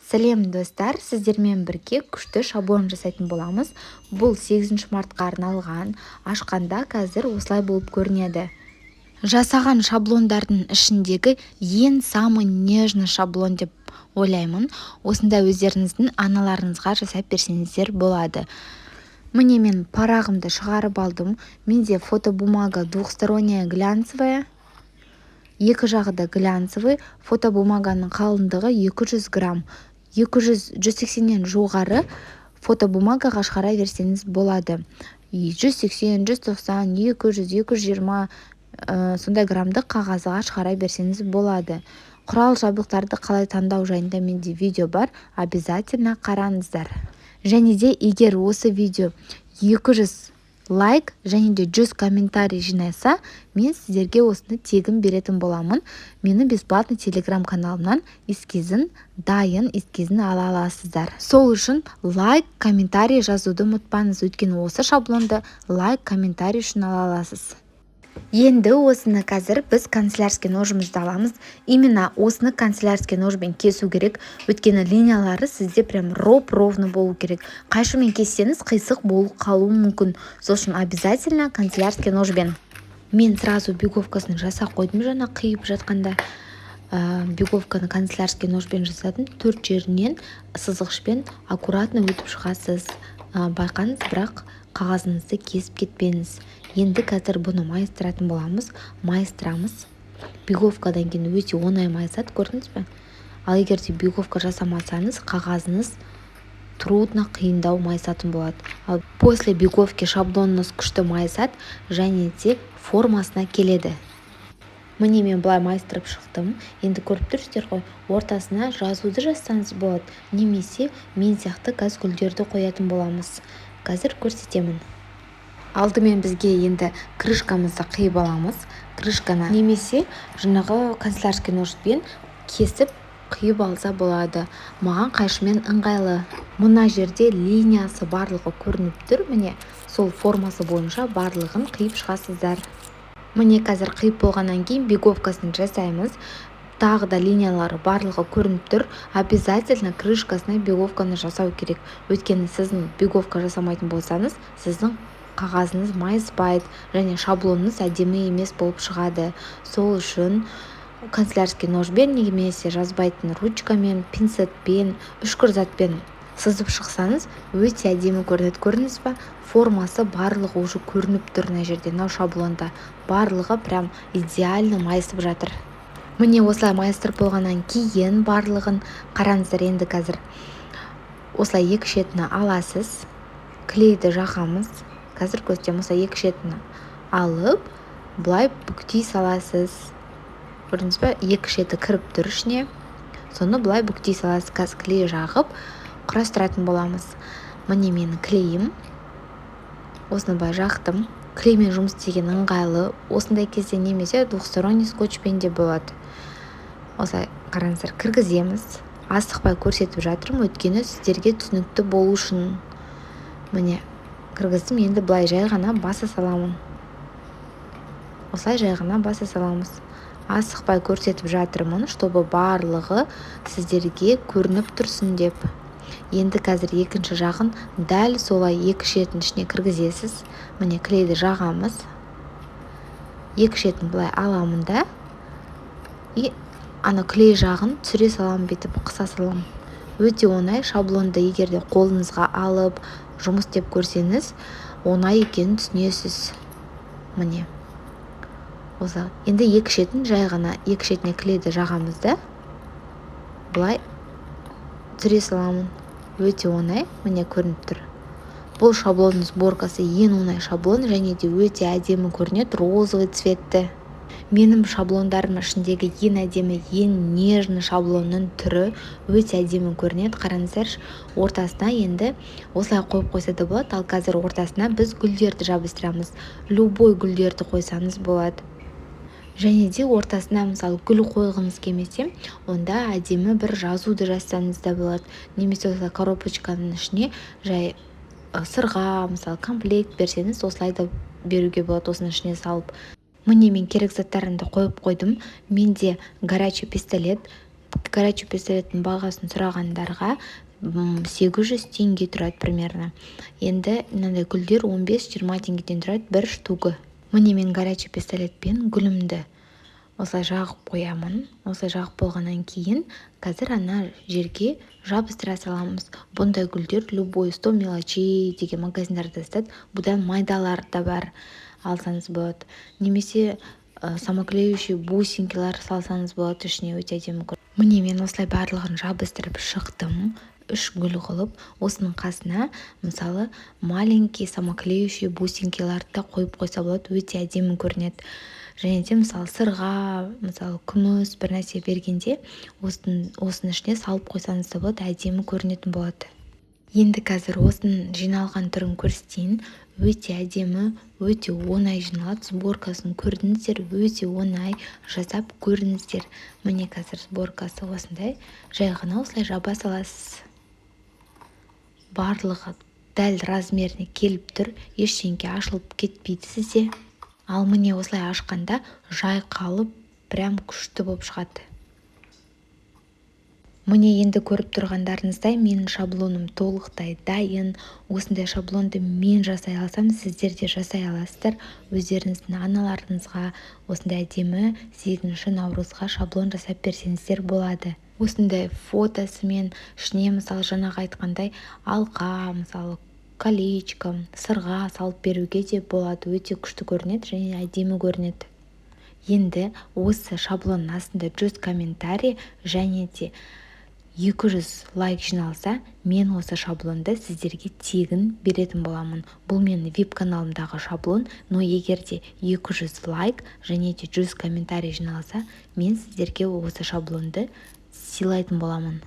Сәлем достар, сіздермен бірге күшті шаблон жасайтын боламыз. Бұл 8 мартқа арналған. Ашқанда қазір осылай болып көрінеді. Жасаған шаблондардың ішіндегі ең самый нежный шаблон деп ойлаймын. Осында өздеріңіздің аналарыңызға жасап берсеңіздер болады. Міне мен парағымды шығарып алдым. Менде фотобумага двухсторонняя глянцевая. Екі жағы да глянцевый. Фотобумаганың қалыңдығы 200 грамм. 180-нен жоғары фотобумагаға шығара берсеңіз болады. 180, 190, 200, 220 сондай граммдық қағазға шығара берсеңіз болады. Құрал жабдықтарды қалай таңдау жайында менде видео бар, обязательно қараңыздар. Және де егер осы видео 200 лайк және де 100 комментарий жинайса, мен сіздерге осыны тегін беретін боламын. Мені бесплатный телеграм-каналымнан эскизін, дайын эскизін ала аласыздар. Сол үшін лайк, комментарий жазуды ұмытпаңыз, өйткені осы шаблонды лайк, комментарий үшін ала аласыз. Енді осыны қазір біз канцелярский ножымызды аламыз. Именно осыны канцелярский ножбен кесу керек, өйткені линиялары сізде прям ровно болу керек. Қайшымен кессеңіз қисық болып қалуы мүмкін. Сол үшін обязательно канцелярский ножбен. Мен сразу беговкасын жасап қойдым, жаңа қиып жатқанда. Беговканы канцелярский ножбен жасадым. 4 жерінен сызғышпен аккуратно өтіп шығасыз. Байқаңыз, бірақ қағазыңызды кесіп кетпеңіз. Енді қазір бұны майыстыратын боламыз. Майыстырамыз. Беговкадан кейін өте оңай майысады, көрдіңіз бе? Ал егер де беговка жасамасаңыз, қағазыңыз трудно, қиындау майысатын болады. Ал после беговки шаблоныңыз күшті майысады, және де формасына келеді. Міне мен былай майыстырып шықтым. Енді көріп тұрсыздар ғой, ортасына жазуды жазсаңыз болады, немесе мен сияқты газ гүлдерді қоятын боламыз. Қазір көрсетемін. Алдымен бізге енді крышкамызды қиып аламыз. Крышканы немесе жаңағы канцелярский ножбен кесіп қиып алса болады. Маған қайшымен ыңғайлы. Мына жерде линиясы барлығы көрініп тұр. Міне сол формасы бойынша барлығын қиып шығасыздар. Міне қазір қиып болғаннан кейін беговкасын жасаймыз. Тағы да линиялары барлығы көрініп тұр. Обязательно крышкасына беговканы жасау керек. Өйткені сіздің беговка жасамайтын болсаңыз, сіздің қағазыңыз майыспайды, және шаблоныңыз әдемі емес болып шығады. Сол үшін канцелярский ножбен немесе жазбайтын ручкамен, пинцетпен, үшкір затпен сызып шықсаңыз, өте әдемі көрінеді. Көрдіңіз ба? Формасы барлығы уже көрініп тұр мына жерде. Мынау шаблонда барлығы прям идеально майысып жатыр. Міне осылай майыстырып болғаннан кейін барлығын қараңыздар. Енді қазір осылай екі шетіні аласыз. Клейді жағамыз. Қазір көрсетем, осылай екі шетіні алып, былай бүктей саласыз. Көрдіңіз бе? Екі шеті кіріп тұр ішіне. Соны былай бүктей саласыз. Қазір клей жағып құрастыратын боламыз. Міне менің клейім. Осыны былай жақтым. Клеймен жұмыс істеген ыңғайлы. Осындай кезде немесе двухсторонний скотчпен де болады. Осылай қараңыздар, кіргіземіз. Асықпай көрсетіп жатырмын, өйткені сіздерге түсінікті болу үшін. Міне кіргіздім. Енді былай жай ғана баса саламын. Осылай жай ғана баса саламыз. Асықпай көрсетіп жатырмын, чтобы барлығы сіздерге көрініп тұрсын деп. Енді қазір екінші жағын дәл солай екі шетін ішіне кіргізесіз. Міне клейді жағамыз. Екі шетін былай аламын да. И ана клей жағын түсіре салам, бетіп қыса салам. Өте оңай. Шаблонды егерде қолыңызға алып жұмыс деп көрсеңіз, оңай екенін түсінесіз. Міне. Осылай. Енді екі шетін жай ғана екі шетіне клейді жағамыз да. Былай түсіре саламын. Өте оңай. Міне көрініп тұр. Бұл шаблонның сборкасы ең оңай шаблон, және де өте әдемі көрінеді, розовый цветті. Менің шаблондарым ішіндегі ең әдемі, ең нежный шаблонның түрі, өте әдемі көрінеді. Қараңыздар, ортасына енді осылай қойып қойса да болады. Ал қазір ортасына біз гүлдерді жабыстырамыз. Любой гүлдерді қойсаңыз болады. Және де ортасына мысалы гүл қойғыңыз келмесе, онда әдемі бір жазуды жазсаңыз да болады. Немесе осылай коробочканың ішіне жай сырға, мысалы комплект берсеңіз, осылай да беруге болады, осының ішіне салып. Міне мен керек заттарымды қойып қойдым. Менде горячий пистолет, горячий пистолеттің бағасын сұрағандарға 800 теңге тұрады примерно. Енді мынандай гүлдер 15-20 теңгеден тұрады бір штугы. Міне мен горячий пистолетпен гүлімді осылай жағып қоямын. Осылай жағып болғаннан кейін қазір ана жерге жабыстыра саламыз. Бұндай гүлдер любой 100 мелочей деген магазиндарда сатады. Бұдан майдалар да бар, алсаңыз болады. Немесе самоклеющий бусинкалар салсаңыз болады, ішіне өте әдемі. Міне мен осылай барлығын жабыстырып шықтым. 3 гүл қылып, осының қасына мысалы маленький самоклеющий бусинкаларды да қойып қойса болады, өте әдемі көрінеді. Және де мысалы сырға, мысалы күміс бір нәрсе бергенде осының ішіне салып қойсаңыз да болады, әдемі көрінетін болады. Енді қазір осының жиналған түрін көрсетейін. Өте әдемі, өте оңай жиналады. Сборкасын көрдіңіздер, өте оңай жасап көрдіңіздер. Міне қазір сборкасы осындай. Жай ғана осылай жаба саласыз. Барлығы дәл размеріне келіп тұр. Ештеңке ашылып кетпейді сізде. Ал міне осылай ашқанда жайқалып, прям күшті болып шығады. Міне енді көріп тұрғандарыңыздай менің шаблоным толықтай дайын. Осындай шаблонды мен жасай алсам, сіздер де жасай аласыздар. Өздеріңіздің аналарыңызға осындай әдемі 8 наурызға шаблон жасап берсеңіздер болады. Осындай фотосымен ішіне мысалы жаңағы айтқандай алқа, мысалы колечко, сырға салып беруге де болады. Өте күшті көрінеді және әдемі көрінеді. Енді осы шаблонның астында 100 комментарий және де 200 лайк жиналса, мен осы шаблонды сіздерге тегін беретін боламын. Бұл менің веб-каналымдағы шаблон, но егер де 200 лайк және де 100 комментарий жиналса, мен сіздерге осы шаблонды сыйлайтын боламын.